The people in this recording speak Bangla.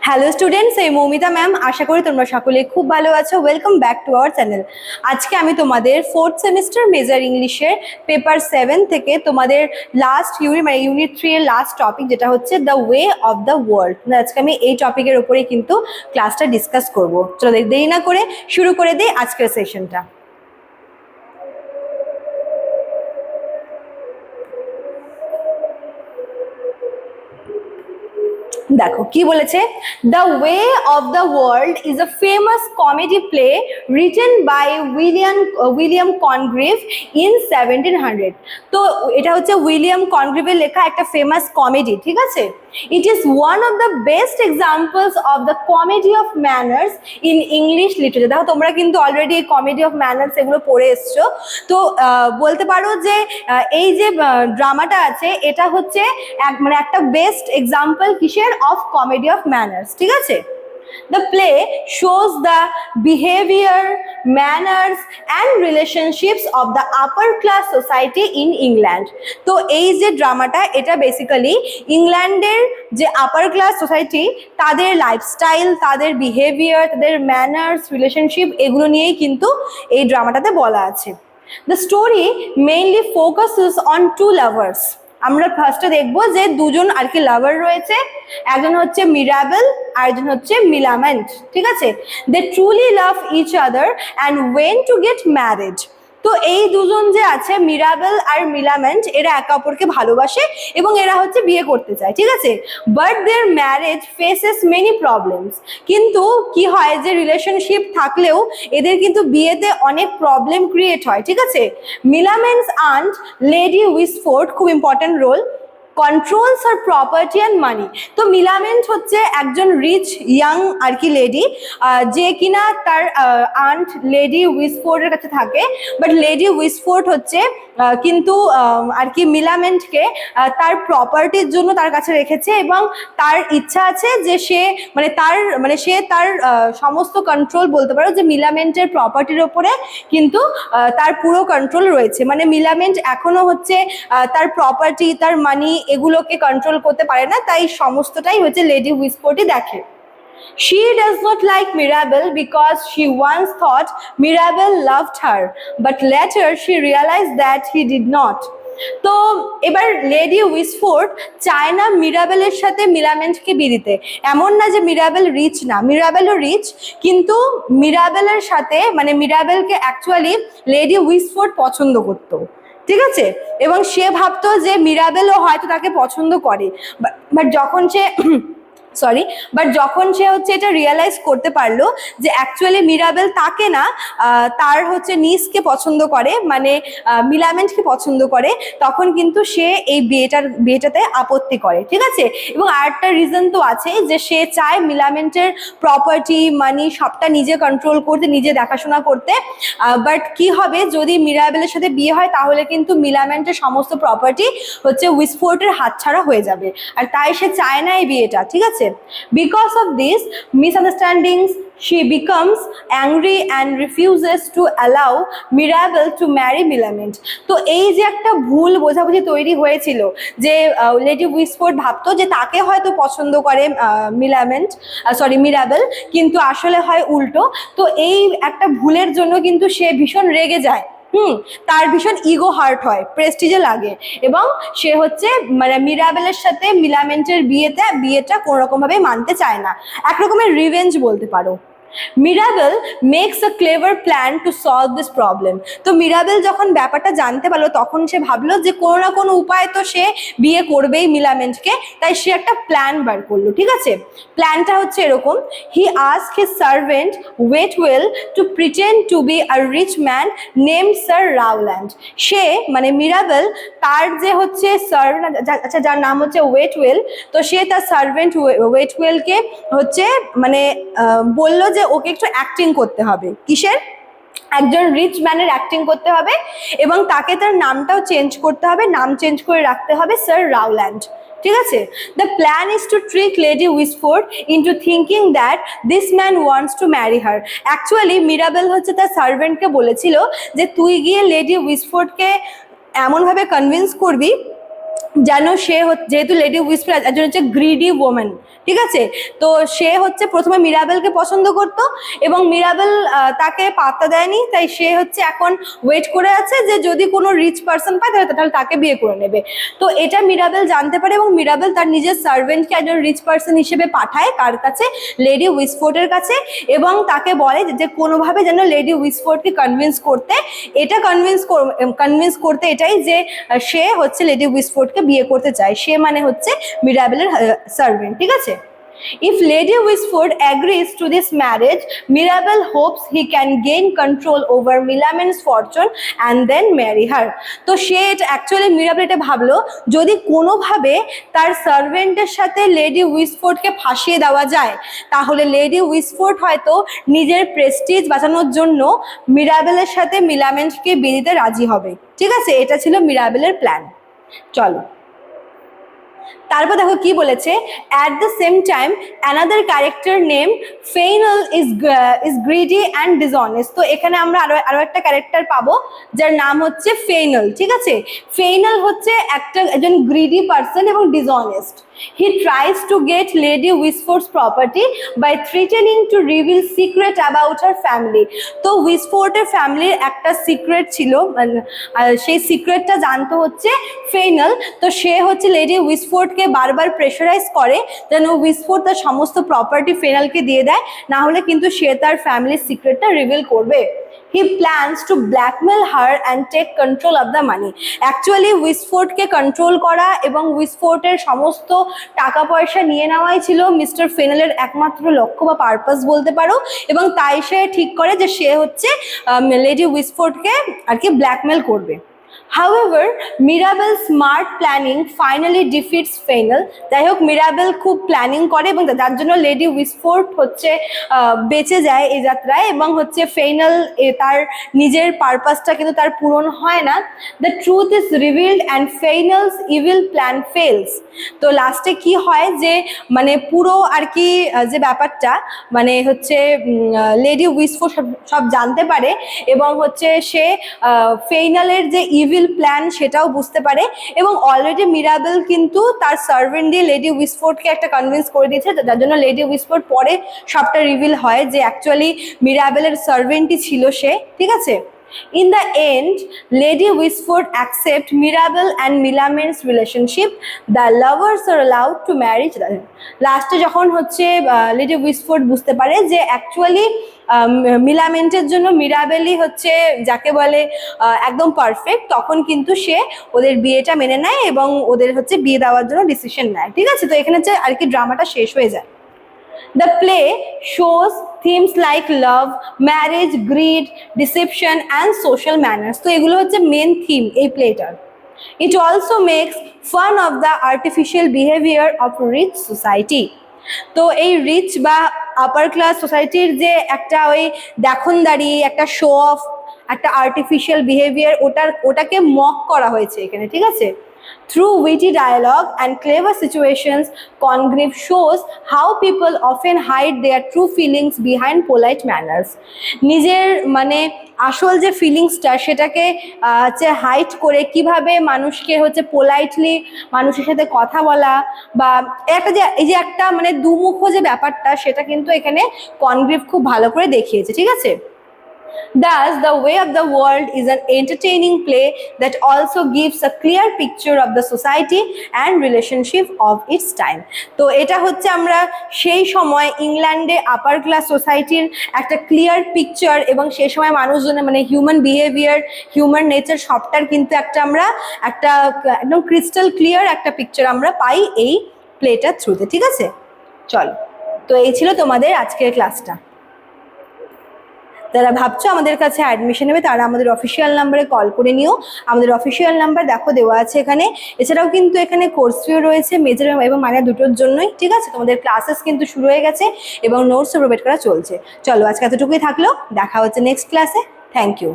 হ্যালো স্টুডেন্টস, এই মৌমিতা ম্যাম। আশা করি তোমরা সকলে খুব ভালো আছো। Welcome back to our channel. আজকে আমি তোমাদের ফোর্থ সেমিস্টার মেজর ইংলিশের পেপার 7 থেকে তোমাদের লাস্ট ইউনিট 3 এর লাস্ট টপিক, যেটা হচ্ছে the way of the world. আজকে আমি এই টপিকের উপরেই কিন্তু ক্লাসটা ডিসকাস করবো। চলো দেরি না করে শুরু করে দিই আজকের সেশনটা। দেখো কি বলেছে, the way of the world is a famous comedy play written by William Congreve in 1700। তো এটা হচ্ছে উইলিয়াম কনগ্রিভের লেখা একটা ফেমাস কমেডি, ঠিক আছে। It is one of the best examples of the comedy of manners in English literature. দেখো তোমরা কিন্তু অলরেডি কমেডি অফ ম্যানার্স এগুলো পড়ে এসছো। তো বলতে পারো যে এই যে ড্রামাটা আছে এটা হচ্ছে মানে একটা বেস্ট এক্সাম্পল কিসের, অফ কমেডি অফ ম্যানার্স, ঠিক আছে। The play shows the behavior, manners and relationships of the upper class society in England. তো এই যে ড্রামাটা এটা বেসিক্যালি ইংল্যান্ডের যে আপার ক্লাস সোসাইটি তাদের লাইফস্টাইল, তাদের বিহেভিয়ার, তাদের ম্যানার্স, রিলেশনশিপ এগুলো নিয়েই কিন্তু এই ড্রামাটাতে বলা আছে। The story mainly focuses on two lovers. আমরা ফার্স্টে দেখবো যে দুজন আর কি লাভার রয়েছে, একজন হচ্ছে মিরাবেল আর একজন হচ্ছে মিলামেন্ট, ঠিক আছে। They truly love each other and want to get married. তো এই দুজন যে আছে মিরাবেল আর মিলামেন্ট, এরা একে অপরকে ভালোবাসে এবং এরা হচ্ছে বিয়ে করতে চায়, ঠিক আছে। But their marriage faces many problems. কিন্তু কি হয় যে রিলেশনশিপ থাকলেও এদের কিন্তু বিয়েতে অনেক প্রবলেম ক্রিয়েট হয়, ঠিক আছে। মিলামেন্টস আন্ট লেডি উইসফোর্ড, খুব ইম্পর্টেন্ট রোল, কন্ট্রোলস আর প্রপার্টি অ্যান্ড মানি। তো মিলামেন্ট হচ্ছে একজন রিচ ইয়াং আর কি লেডি, যে কিনা তার আন্ট লেডি উইসফোর্ডের কাছে থাকে। বাট লেডি উইসফোর্ড হচ্ছে কিন্তু আর কি মিলামেন্টকে তার প্রপার্টির জন্য তার কাছে রেখেছে এবং তার ইচ্ছা আছে যে সে তার সমস্ত কন্ট্রোল, বলতে পারো যে মিলামেন্টের প্রপার্টির ওপরে কিন্তু তার পুরো কন্ট্রোল রয়েছে। মানে মিলামেন্ট এখনো হচ্ছে তার প্রপার্টি, তার মানি এগুলোকে কন্ট্রোল করতে পারে না, তাই সমস্তটাই হচ্ছে লেডি উইসফোর্ডই দেখে। She does not like Mirabel because she once thought Mirabel loved her, but later she realized that he did not. তো এবার লেডি উইসফোর্ড চায় না মিরাবেলের সাথে মিলামেন্টকে বিয়ে দিতে। এমন না যে মিরাবেল রিচ না, মিরাবেলও রিচ, কিন্তু মিরাবেলের সাথে মানে মিরাবেলকে অ্যাকচুয়ালি লেডি উইসফোর্ড পছন্দ করতো, ঠিক আছে। এবং সে ভাবতো যে মিরাবেলও হয়তো তাকে পছন্দ করে। বাট যখন সে হচ্ছে এটা রিয়েলাইজ করতে পারলো যে অ্যাকচুয়ালি মিরাবেল তাকে না, তার হচ্ছে নিসকে পছন্দ করে, মানে মিলামেন্টকে পছন্দ করে, তখন কিন্তু সে এই বিয়েটাতে আপত্তি করে, ঠিক আছে। এবং আরেকটা রিজন তো আছে যে সে চায় মিলামেন্টের প্রপার্টি, মানি সবটা নিজে কন্ট্রোল করতে, নিজে দেখাশোনা করতে। বাট কি হবে, যদি মিরাবেলের সাথে বিয়ে হয় তাহলে কিন্তু মিলামেন্টের সমস্ত প্রপার্টি হচ্ছে উইসফোর্ডের হাতছাড়া হয়ে যাবে, আর তাই সে চায় না এই বিয়েটা, ঠিক আছে। Because of these misunderstandings, she becomes angry and refuses to allow Mirabel to marry Milament. তো এই যে একটা ভুল বোঝাবুঝি তৈরি হয়েছিল, যে লেডি উইসফোর্ড ভাবতো যে তাকে হয়তো পছন্দ করে মিরাবেল, কিন্তু আসলে হয় উল্টো। তো এই একটা ভুলের জন্য কিন্তু সে ভীষণ রেগে যায়, তার ভীষণ ইগো হার্ট হয়, প্রেস্টিজে লাগে, এবং সে হচ্ছে মানে মিরাবেলের সাথে মিলামেন্টের বিয়েটা কোনো রকম ভাবে মানতে চায় না। একরকমের রিভেঞ্জ বলতে পারো। Mirabell makes a clever plan to solve this problem. তো মিরাবেল যখন ব্যাপারটা জানতে পারলো তখন সে ভাবলো যে কোনো না কোনো উপায় তো সে বিয়ে করবেই মিলামেন্টকে, তাই সে একটা প্ল্যান বার করলো, ঠিক আছে। প্ল্যানটা হচ্ছে এরকম: he ask his servant Waitwell to pretend to be a rich man name sir Rowland. সে মানে মিরাবেল তার যে হচ্ছে যার নাম হচ্ছে ওয়েটওয়েল, তো সে তার সার্ভেন্ট ওয়েটওয়েলকে হচ্ছে মানে বললো যে ওকে একটু অ্যাক্টিং করতে হবে, কিসের, একজন রিচ ম্যানের অ্যাক্টিং করতে হবে, এবং তাকে তার নামটাও চেঞ্জ করতে হবে, নাম চেঞ্জ করে রাখতে হবে স্যার রাউল্যান্ড, ঠিক আছে। The plan is to trick Lady Wishfort into thinking that this man wants to marry her. Actually Mirabell হচ্ছে তার সার্ভেন্টকে বলেছিল যে তুই গিয়ে লেডি উইসফোর্ডকে এমনভাবে কনভিন্স করবি যেন সে যেহেতু লেডি হুইসপার একজন হচ্ছে গ্রিডি ওম্যান, ঠিক আছে, তো সে হচ্ছে প্রথমে মিরাবেলকে পছন্দ করত এবং মিরাবেল তাকে পাত্তা দেয়নি, তাই সে হচ্ছে এখন ওয়েট করে আছে যে যদি কোনো রিচ পার্সন পায় তাহলে তাকে বিয়ে করে নেবে। তো এটা মিরাবেল জানতে পারে এবং মিরাবেল তার নিজের সার্ভেন্টকে একজন রিচ পার্সন হিসেবে পাঠায় কার কাছে, লেডি উইসফোর্ডের কাছে, এবং তাকে বলে যে কোনোভাবে যেন লেডি উইসফোর্ডকে কনভিন্স করতে এটাই যে সে হচ্ছে লেডি উইসফোর্ডকে বিয়ে করতে চায়, সে মানে হচ্ছে মিরাবেলের সার্ভেন্ট, ঠিক আছে। If Lady Whisford agrees to this marriage, Mirabel hopes he can gain control over Milamen's fortune and then marry her. তো সে অ্যাকচুয়ালি মিরাবেল এটা ভাবলো যদি কোনোভাবে তার সার্ভেন্টের সাথে লেডি উইসফোর্ডকে ফাঁসিয়ে দেওয়া যায় তাহলে লেডি উইসফোর্ড হয়তো নিজের প্রেস্টিজ বাঁচানোর জন্য মিরাবেলের সাথে মিলামেনকে বিয়ে দিতে রাজি হবে, ঠিক আছে, এটা ছিল মিরাবেলের প্ল্যান। চলো তারপর দেখো কি বলেছে, at the same time another character name Fainall is greedy and dishonest. তো এখানে আমরা আরো একটা ক্যারেক্টার পাবো যার নাম হচ্ছে ফেইনাল, ঠিক আছে। ফেইনাল হচ্ছে একজন গ্রিডি পার্সন এবং dishonest. He tries to get Lady Whisford's property by threatening to reveal secret about her family. তো উইসফোর্ডের ফ্যামিলির একটা সিক্রেট ছিল, সেই সিক্রেটটা জানতো হচ্ছে ফেইনাল। তো সে হচ্ছে লেডি উইসফোর্ডকে বারবার প্রেশারাইজ করে যেন উইসফোর্ড তার সমস্ত প্রপার্টি ফেইনালকে দিয়ে দেয়, না হলে কিন্তু সে তার ফ্যামিলির সিক্রেটটা রিভিল করবে। He plans to blackmail her and take control of the money. Actually উইসফোর্ডকে কন্ট্রোল করা এবং উইসফোর্ডের সমস্ত টাকা পয়সা নিয়ে নেওয়াই ছিল মিস্টার ফেনেলের একমাত্র লক্ষ্য বা পারপাস বলতে পারো, এবং তাই সে ঠিক করে যে সে হচ্ছে লেডি উইসফোর্ডকে আর কি ব্ল্যাকমেল করবে। However, Mirabel's smart planning finally defeats Fenel. যাই হোক মিরাবেল খুব প্ল্যানিং করে এবং যার জন্য লেডি উইসফোর্ড হচ্ছে বেঁচে যায় এই যাত্রায়, এবং হচ্ছে ফেইনাল তার নিজের পারপাসটা কিন্তু তার পূরণ হয় না। The truth is revealed and Fainall's evil plan fails. তো লাস্টে কি হয় যে মানে পুরো আর কি যে ব্যাপারটা মানে হচ্ছে লেডি উইসফোর্ড সব জানতে পারে এবং হচ্ছে সে ফেইনালের যে ইভিল প্ল্যান সেটাও বুঝতে পারে, এবং অলরেডি মিরাবেল কিন্তু তার সার্ভেন্ট দিয়ে লেডি উইসফোর্ডকে একটা কনভিন্স করে দিয়েছে, যার জন্য লেডি উইসফোর্ড পরে সবটা রিভিল হয় যে অ্যাকচুয়ালি মিরাবেলের সার্ভেন্টই ছিল সে, ঠিক আছে। In the end, Lady Whisford accepts Mirabel and Milamen's relationship. The lovers are allowed to marry each other. লাস্টে যখন হচ্ছে লেডি উইসফোর্ড বুঝতে পারে যে অ্যাকচুয়ালি মিলামেন্টের জন্য মিরাবেলই হচ্ছে যাকে বলে একদম পারফেক্ট, তখন কিন্তু সে ওদের বিয়েটা মেনে নেয় এবং ওদের হচ্ছে বিয়ে দেওয়ার জন্য ডিসিশন নেয়, ঠিক আছে। তো এখানে হচ্ছে আর কি ড্রামাটা শেষ হয়ে যায়। The play shows themes like love, marriage, greed, deception and social manners. তো এগুলো হচ্ছে মেন থিম এই platter. It also makes fun of the artificial behavior of rich society. তো এই রিচ বা আপার ক্লাস সোসাইটির যে একটা ওই দেখনদারি, একটা শো অফ, একটা আর্টিফিশিয়াল বিহেভিয়ার, ওটাকে মক করা হয়েছে এখানে, ঠিক আছে। Through witty dialogue and clever situations, Congreve shows how people often hide their true feelings behind polite manners. নিজের মানে আসল যে ফিলিংসটা সেটাকে হচ্ছে হাইড করে কিভাবে মানুষকে হচ্ছে পোলাইটলি মানুষের সাথে কথা বলা বা একটা যে এই যে একটা মানে দুমুখ যে ব্যাপারটা সেটা কিন্তু এখানে কনগ্রিভ খুব ভালো করে দেখিয়েছে, ঠিক আছে। Thus, The Way of the World is an entertaining play that also gives a clear picture of the society and relationship of its time. তো এটা হচ্ছে আমরা সেই সময় ইংল্যান্ডে আপার ক্লাস সোসাইটির একটা ক্লিয়ার পিকচার এবং সেই সময় মানুষজনের মানে হিউম্যান বিহেভিয়ার, হিউম্যান নেচার সবটার কিন্তু আমরা একটা একদম ক্রিস্টাল ক্লিয়ার একটা পিকচার আমরা পাই এই প্লেটার থ্রুতে, ঠিক আছে। চলো, তো এই ছিল তোমাদের আজকের ক্লাসটা। যারা ভাবছো আমাদের কাছে অ্যাডমিশন নেবে তারা আমাদের অফিসিয়াল নাম্বারে কল করে নিও। আমাদের অফিসিয়াল নাম্বার দেখো দেওয়া আছে এখানে। এছাড়াও কিন্তু এখানে কোর্স ফিও রয়েছে মেজর এবং মাইনর দুটোর জন্যই, ঠিক আছে। তোমাদের ক্লাসেস কিন্তু শুরু হয়ে গেছে এবং নোটসও প্রোভাইড করা চলছে। চলো আজকে এতটুকুই থাকলো, দেখা হচ্ছে নেক্সট ক্লাসে। Thank you.